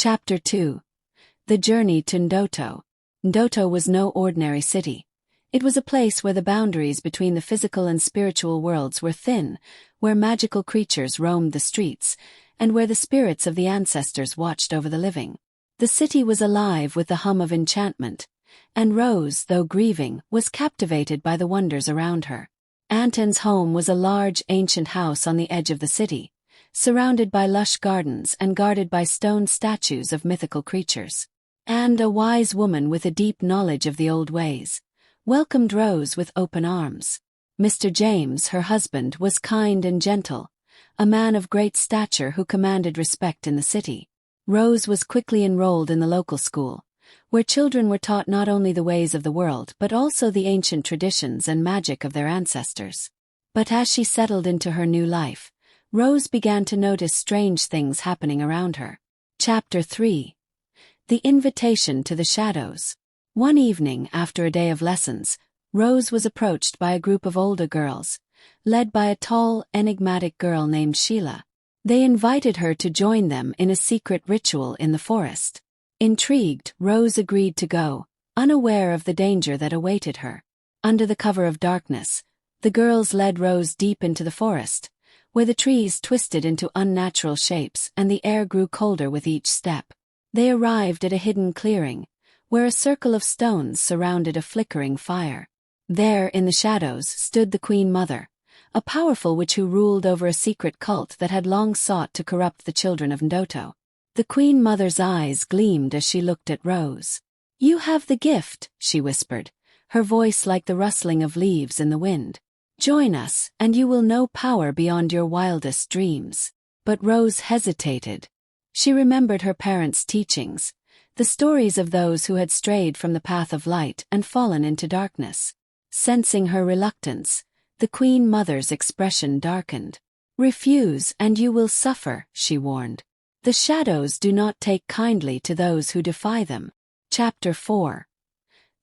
Chapter 2. The Journey to Ndoto. Ndoto was no ordinary city. It was a place where the boundaries between the physical and spiritual worlds were thin, where magical creatures roamed the streets, and where the spirits of the ancestors watched over the living. The city was alive with the hum of enchantment, and Rose, though grieving, was captivated by the wonders around her. Anton's home was a large, ancient house on the edge of the city, surrounded by lush gardens and guarded by stone statues of mythical creatures. And a wise woman with a deep knowledge of the old ways welcomed Rose with open arms. Mr. James, her husband, was kind and gentle, a man of great stature who commanded respect in the city. Rose was quickly enrolled in the local school, where children were taught not only the ways of the world but also the ancient traditions and magic of their ancestors. But as she settled into her new life, Rose began to notice strange things happening around her. Chapter 3. The Invitation to the Shadows. One evening, after a day of lessons, Rose was approached by a group of older girls, led by a tall, enigmatic girl named Sheila. They invited her to join them in a secret ritual in the forest. Intrigued, Rose agreed to go, unaware of the danger that awaited her. Under the cover of darkness, the girls led Rose deep into the forest, where the trees twisted into unnatural shapes and the air grew colder with each step. They arrived at a hidden clearing, where a circle of stones surrounded a flickering fire. There, in the shadows, stood the Queen Mother, a powerful witch who ruled over a secret cult that had long sought to corrupt the children of Ndoto. The Queen Mother's eyes gleamed as she looked at Rose. "You have the gift," she whispered, her voice like the rustling of leaves in the wind. "Join us, and you will know power beyond your wildest dreams." But Rose hesitated. She remembered her parents' teachings, the stories of those who had strayed from the path of light and fallen into darkness. Sensing her reluctance, the Queen Mother's expression darkened. "Refuse and you will suffer," she warned. "The shadows do not take kindly to those who defy them." Chapter 4.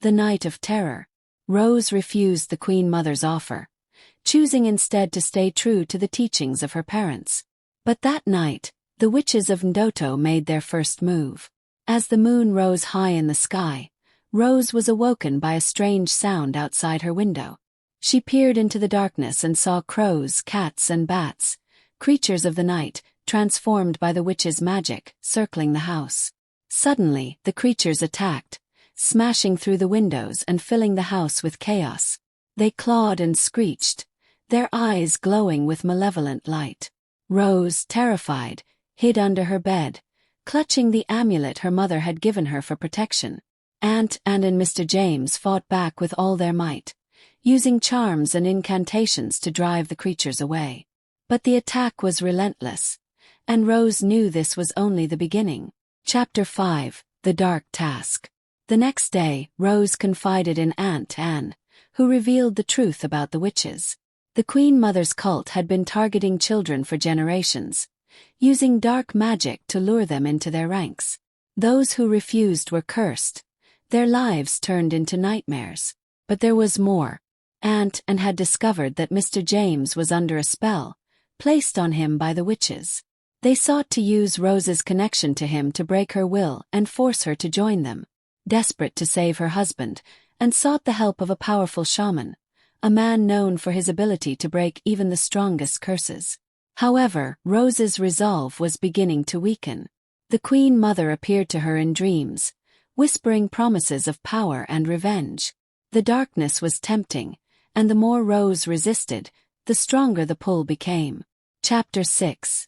The Night of Terror. Rose refused the Queen Mother's offer, choosing instead to stay true to the teachings of her parents. But that night, the witches of Ndoto made their first move. As the moon rose high in the sky, Rose was awoken by a strange sound outside her window. She peered into the darkness and saw crows, cats, and bats, creatures of the night, transformed by the witch's magic, circling the house. Suddenly, the creatures attacked, smashing through the windows and filling the house with chaos. They clawed and screeched, their eyes glowing with malevolent light. Rose, terrified, hid under her bed, clutching the amulet her mother had given her for protection. Aunt and Mr. James fought back with all their might, using charms and incantations to drive the creatures away. But the attack was relentless, and Rose knew this was only the beginning. Chapter 5. The Dark Task. The next day, Rose confided in Aunt Anne, who revealed the truth about the witches. The Queen Mother's cult had been targeting children for generations, using dark magic to lure them into their ranks. Those who refused were cursed, their lives turned into nightmares. But there was more. Aunt Anne had discovered that Mr. James was under a spell, placed on him by the witches. They sought to use Rose's connection to him to break her will and force her to join them. Desperate to save her husband, and sought the help of a powerful shaman, a man known for his ability to break even the strongest curses. However, Rose's resolve was beginning to weaken. The Queen Mother appeared to her in dreams, whispering promises of power and revenge. The darkness was tempting, and the more Rose resisted, the stronger the pull became. Chapter 6.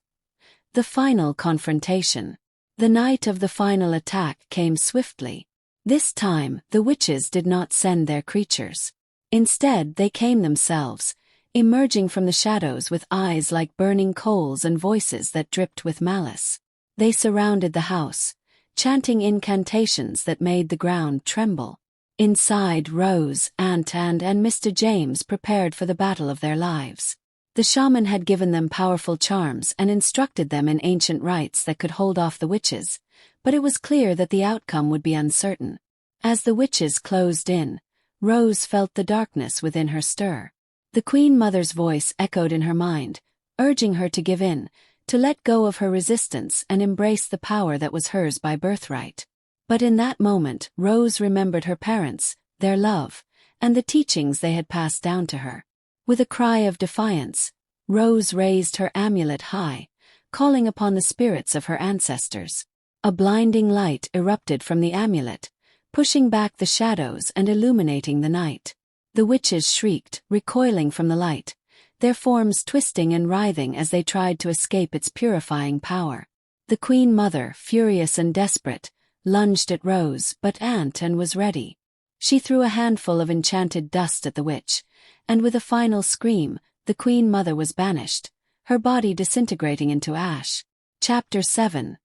The Final Confrontation. The night of the final attack came swiftly. This time, the witches did not send their creatures. Instead, they came themselves, emerging from the shadows with eyes like burning coals and voices that dripped with malice. They surrounded the house, chanting incantations that made the ground tremble. Inside, Rose, Aunt Anne, and Mr. James prepared for the battle of their lives. The shaman had given them powerful charms and instructed them in ancient rites that could hold off the witches, but it was clear that the outcome would be uncertain. As the witches closed in, Rose felt the darkness within her stir. The Queen Mother's voice echoed in her mind, urging her to give in, to let go of her resistance and embrace the power that was hers by birthright. But in that moment, Rose remembered her parents, their love, and the teachings they had passed down to her. With a cry of defiance, Rose raised her amulet high, calling upon the spirits of her ancestors. A blinding light erupted from the amulet, pushing back the shadows and illuminating the night. The witches shrieked, recoiling from the light, their forms twisting and writhing as they tried to escape its purifying power. The Queen Mother, furious and desperate, lunged at Rose, but Anne was ready. She threw a handful of enchanted dust at the witch, and with a final scream, the Queen Mother was banished, her body disintegrating into ash. Chapter 7.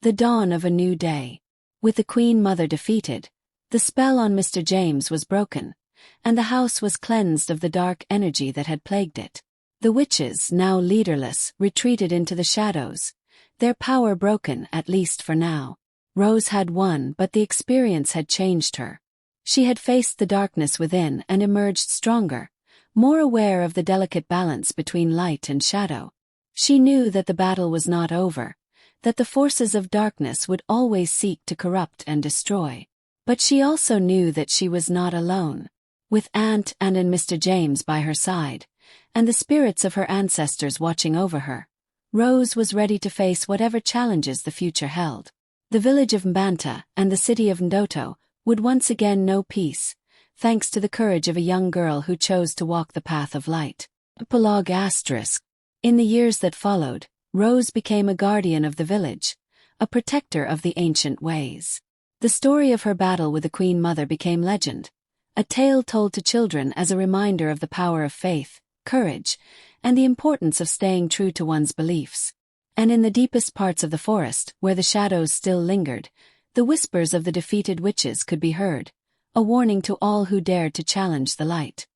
The Dawn of a New Day. With the Queen Mother defeated, the spell on Mr. James was broken, and the house was cleansed of the dark energy that had plagued it. The witches, now leaderless, retreated into the shadows, their power broken, at least for now. Rose had won, but the experience had changed her. She had faced the darkness within and emerged stronger, more aware of the delicate balance between light and shadow. She knew that the battle was not over, that the forces of darkness would always seek to corrupt and destroy. But she also knew that she was not alone. With Aunt Anne and Mr. James by her side, and the spirits of her ancestors watching over her, Rose was ready to face whatever challenges the future held. The village of Mbanta and the city of Ndoto would once again know peace, thanks to the courage of a young girl who chose to walk the path of light. Epilogue *. In the years that followed, Rose became a guardian of the village, a protector of the ancient ways. The story of her battle with the Queen Mother became legend, a tale told to children as a reminder of the power of faith, courage, and the importance of staying true to one's beliefs. And in the deepest parts of the forest, where the shadows still lingered, the whispers of the defeated witches could be heard, a warning to all who dared to challenge the light.